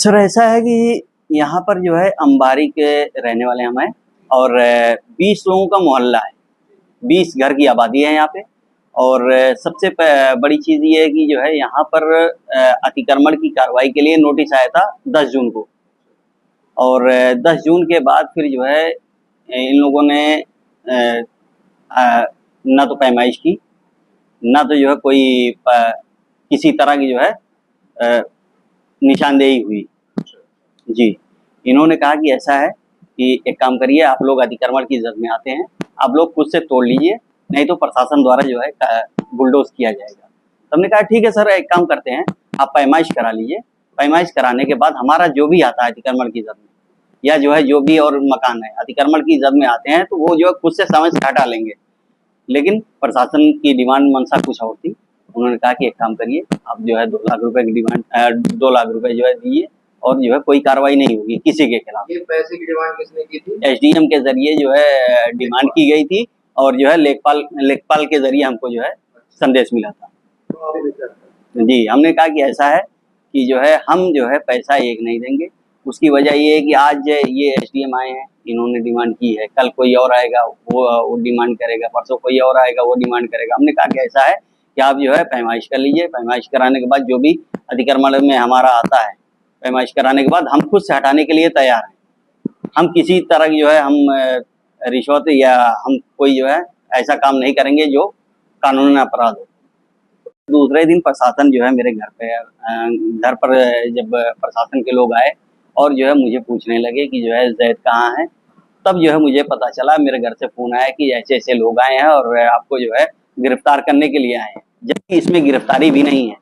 Sir ऐसा है कि यहाँ पर जो है अंबारी के रहने वाले हम हैं और 20 लोगों का मोहल्ला है, 20 घर की आबादी है यहाँ पे। और सबसे बड़ी चीज़ ये है कि जो है यहाँ पर अतिक्रमण की कार्रवाई के लिए नोटिस आया था 10 जून को। और 10 जून के बाद फिर जो है इन लोगों ने ना तो पैमाइश की, ना तो जो है कोई किसी तरह की जो है निशानदेही हुई। जी, इन्होंने कहा कि ऐसा है कि एक काम करिए, आप लोग अतिक्रमण की जद में आते हैं, आप लोग खुद से तोड़ लीजिए, नहीं तो प्रशासन द्वारा जो है बुलडोज किया जाएगा। तो हमने कहा ठीक है सर, एक काम करते हैं, आप पैमाइश करा लीजिए। पैमाइश कराने के बाद हमारा जो भी आता है अतिक्रमण की जद में, या जो है जो भी और मकान है अतिक्रमण की जद में आते हैं, तो वो जो है खुद से समझ से हटा लेंगे। लेकिन प्रशासन की डिमांड मंशा कुछ और थी। उन्होंने कहा कि एक काम करिए, आप जो है 2 लाख रुपए की डिमांड 2 लाख रुपए जो है दीजिए और जो है कोई कार्रवाई नहीं होगी किसी के खिलाफ। ये पैसे की डिमांड किसने की थी? एसडीएम के जरिए जो है डिमांड की गई थी और जो है लेखपाल के जरिए हमको जो है संदेश मिला था। जी, हमने कहा कि ऐसा है कि जो है हम जो है पैसा एक नहीं देंगे। उसकी वजह ये है कि आज ये एसडीएम आए हैं, इन्होंने डिमांड की है, कल कोई और आएगा वो डिमांड करेगा, परसों कोई और आएगा वो डिमांड करेगा। हमने कहा कि ऐसा है कि आप जो है पैमाइश कर लीजिए, पैमाइश कराने के बाद जो भी अतिक्रमण में हमारा आता है, पैमाइश कराने के बाद हम खुद से हटाने के लिए तैयार हैं। हम किसी तरह की जो है हम रिश्वत या हम कोई जो है ऐसा काम नहीं करेंगे जो कानूनी अपराध हो। दूसरे दिन प्रशासन जो है मेरे घर पर जब प्रशासन के लोग आए और जो है मुझे पूछने लगे कि जो है जैद कहाँ है, तब जो है मुझे पता चला, मेरे घर से फोन आया कि ऐसे ऐसे लोग आए हैं और आपको जो है गिरफ्तार करने के लिए आए हैं, जबकि इसमें गिरफ्तारी भी नहीं है।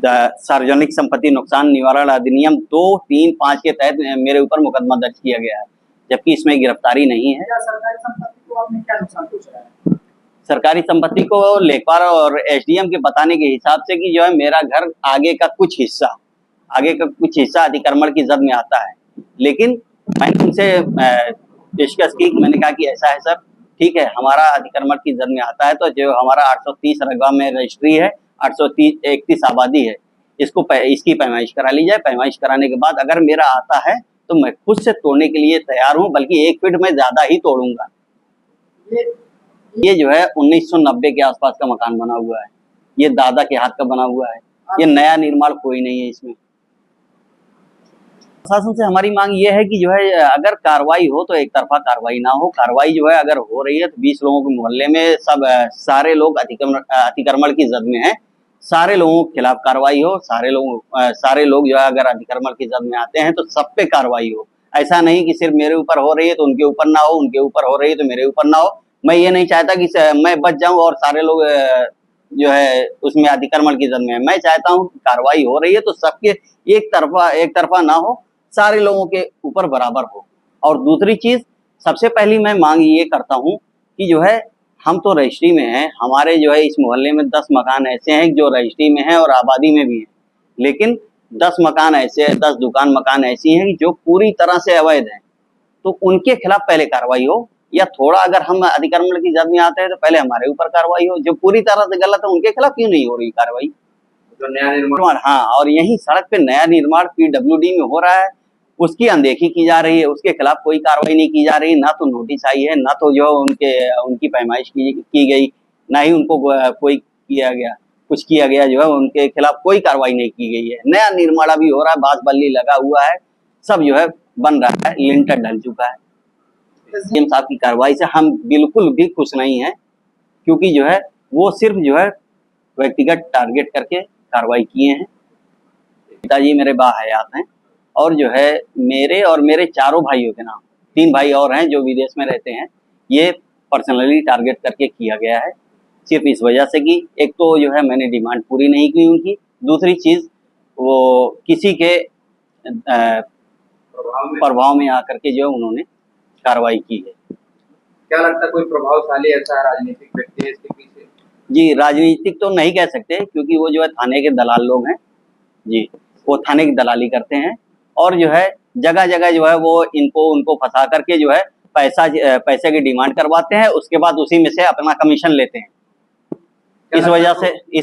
सार्वजनिक संपत्ति नुकसान निवारण अधिनियम 2, 3, 5 के तहत मेरे ऊपर मुकदमा दर्ज किया गया है, जबकि इसमें गिरफ्तारी नहीं है। सरकारी संपत्ति को आपने क्या नुकसान पहुंचाया है? सरकारी संपत्ति को लेखपाल और एसडीएम के बताने के हिसाब से कि जो है मेरा घर आगे का कुछ हिस्सा अतिक्रमण की जद में आता है। लेकिन मैंने उनसे डिस्कस की, मैंने कहा कि ऐसा है सर, ठीक है, हमारा अतिक्रमण की जद में आता है तो जो हमारा 830 रकबा में रजिस्ट्री है, 831 आबादी है, इसकी पैमाइश करा ली जाए। पैमाइश कराने के बाद अगर मेरा आता है तो मैं खुद से तोड़ने के लिए तैयार हूँ, बल्कि 1 फीट में ज्यादा ही तोड़ूंगा। ये जो है 1990 के आसपास का मकान बना हुआ है, ये दादा के हाथ का बना हुआ है, ये नया निर्माण कोई नहीं है इसमें। प्रशासन से हमारी मांग ये है कि जो है अगर कार्रवाई हो तो एक तरफा कार्रवाई ना हो। कार्रवाई जो है अगर हो रही है तो 20 लोगों के मोहल्ले में सारे लोग अतिक्रमण की जद में हैं, सारे लोगों के खिलाफ कार्रवाई हो। सारे लोग जो है अगर अतिक्रमण की जद में आते हैं तो सब पे कार्रवाई हो। ऐसा नहीं कि सिर्फ मेरे ऊपर हो रही है तो उनके ऊपर ना हो, उनके ऊपर हो रही है तो मेरे ऊपर ना हो। मैं ये नहीं चाहता कि मैं बच जाऊं और सारे लोग जो है उसमें अतिक्रमण की जद में है। मैं चाहता हूं कि कार्रवाई हो रही है तो सबके एक तरफा ना हो, सारे लोगों के ऊपर बराबर हो। और दूसरी चीज, सबसे पहली मैं मांग ये करता हूं कि जो है हम तो रजिस्ट्री में हैं, हमारे जो है इस मोहल्ले में 10 मकान ऐसे हैं जो रजिस्ट्री में हैं और आबादी में भी हैं, लेकिन 10 मकान ऐसे, 10 दुकान मकान ऐसी हैं जो पूरी तरह से अवैध हैं। तो उनके खिलाफ पहले कार्रवाई हो, या थोड़ा अगर हम अतिक्रमण की जद में आते हैं तो पहले हमारे ऊपर कार्रवाई हो। जो पूरी तरह से गलत है उनके खिलाफ क्यों नहीं हो रही कार्रवाई? तो नया निर्माण, हाँ, और यही सड़क पे नया निर्माण पीडब्ल्यूडी में हो रहा है, उसकी अनदेखी की जा रही है, उसके खिलाफ कोई कार्रवाई नहीं की जा रही। ना तो नोटिस आई है, ना तो जो उनकी पैमाइश की गई, ना ही उनको कुछ किया गया जो है उनके खिलाफ कोई कार्रवाई नहीं की गई है। नया निर्माण अभी हो रहा है, बांस बल्ली लगा हुआ है, सब जो है बन रहा है, लिंटर ढल चुका है। सीएम साहब की कार्रवाई से हम बिल्कुल भी खुश नहीं है, क्योंकि जो है वो सिर्फ जो है व्यक्तिगत टारगेट करके कार्रवाई किए हैं। पिताजी मेरे बाहयात हैं और जो है मेरे और मेरे चारों भाइयों के नाम 3 भाई और हैं जो विदेश में रहते हैं, ये पर्सनली टारगेट करके किया गया है, सिर्फ इस वजह से कि एक तो जो है मैंने डिमांड पूरी नहीं की उनकी, दूसरी चीज वो किसी के प्रभाव में आकर के जो उन्होंने कार्रवाई की है। क्या लगता है कोई प्रभावशाली ऐसा राजनीतिक व्यक्ति है इसके पीछे? जी, राजनीतिक तो नहीं कह सकते, क्योंकि वो जो है थाने के दलाल लोग हैं। जी, वो थाने की दलाली करते हैं और जो है जगह जगह जो है वो उनको फंसा करके जो है पैसे की डिमांड करवाते हैं, उसके बाद उसी में से अपना कमीशन लेते हैं। इस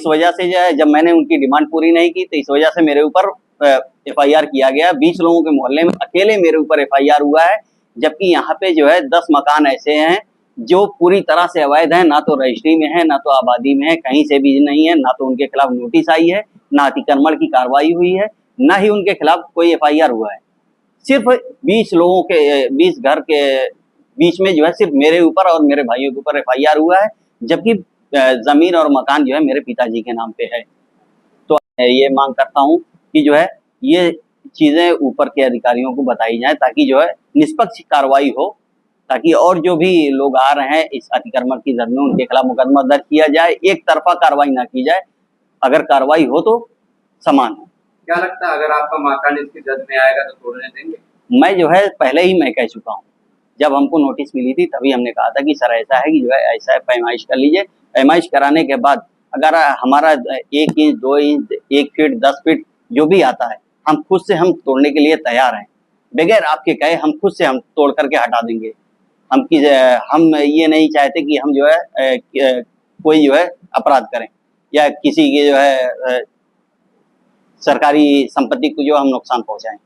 वजह से जो है जब मैंने उनकी डिमांड पूरी नहीं की तो इस वजह से मेरे ऊपर FIR किया गया, 20 लोगों के मोहल्ले में अकेले मेरे ऊपर FIR हुआ है, जबकि यहाँ पे जो है 10 मकान ऐसे हैं जो पूरी तरह से अवैध हैं, ना तो रजिस्ट्री में है, ना तो आबादी में है, कहीं से भी नहीं है, ना तो उनके खिलाफ नोटिस आई है, ना अतिक्रमण की कार्रवाई हुई है, ना ही उनके खिलाफ कोई FIR हुआ है। सिर्फ 20 लोगों के 20 घर के बीच में जो है सिर्फ मेरे ऊपर और मेरे भाइयों के ऊपर FIR हुआ है, जबकि जमीन और मकान जो है मेरे पिताजी के नाम पे है। तो ये मांग करता हूँ कि जो है ये चीजें ऊपर के अधिकारियों को बताई जाए, ताकि जो है निष्पक्ष कार्रवाई हो, ताकि और जो भी लोग आ रहे हैं इस अतिक्रमण की जद में उनके खिलाफ मुकदमा दर्ज किया जाए, एक तरफा कार्रवाई ना की जाए। अगर कार्रवाई हो तो समान हो। क्या लगता है अगर आपका मकान इसकी जद में आएगा तो तोड़ने देंगे? मैं जो है पहले ही मैं कह चुका हूँ, जब हमको नोटिस मिली थी तभी हमने कहा था कि सर ऐसा है कि जो है ऐसा है, पैमाइश कर लीजिए। पैमाइश कराने के बाद अगर हमारा 1 इंच 2 इंच 1 फीट 10 फीट जो भी आता है, हम खुद से हम तोड़ने के लिए तैयार हैं, बगैर आपके कहे हम खुद से हम तोड़ करके हटा देंगे। हम ये नहीं चाहते कि हम जो है कोई जो है अपराध करें या किसी के जो है सरकारी संपत्ति को जो हम नुकसान पहुंचाएं।